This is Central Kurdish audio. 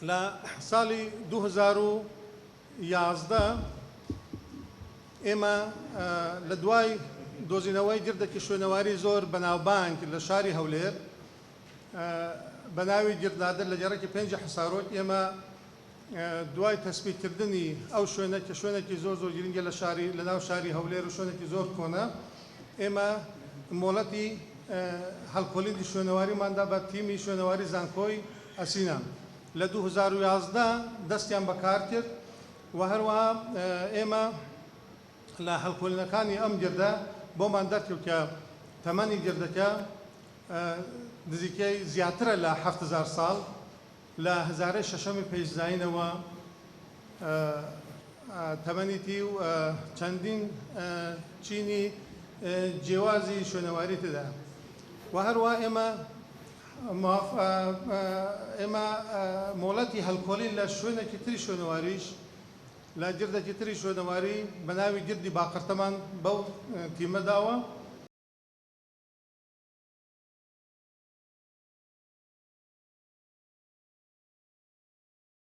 لە ساڵی 2011 ئێمە لە دوای دۆزینەوەی گردێکی شوێنەواری زۆر بەناوبانگ لە شاری هەولێر بە ناوی گردنادر لە جێڕێکی 5 حسارۆت ئێمە دوای تەسبیتکردنی ئەو شوێنێکی زۆر گرنگە لە ناو شاری هەولێر و شوێنێکی زۆر کۆنە ئێمە مۆڵەتی هەڵکۆڵینی شوێنەواریماندا بە تیمی شوێنەواری زانکۆی ئەسینە لە 2011 دەستیان بەکار کرد و هەروەها ئێمە لە هەڵکۆڵینەکانی ئەم گردە بۆمان دەرکەوت کە تەمەنی گردەکە نزیکەی زیاترە لە 7000 ساڵ لە هزارەی شەشەمی پێشداینەوە تەمەنیتی و چەندین چینی جیاوازی شوێنەواری تێدا و هەروەها ئێمە مۆڵەتی هەڵکۆڵین لە شوێنێکی تری شوێنەواریش لە گردێکی تری شوێنەواری بە ناوی گردی باقرتەمان بەو تیمەداوە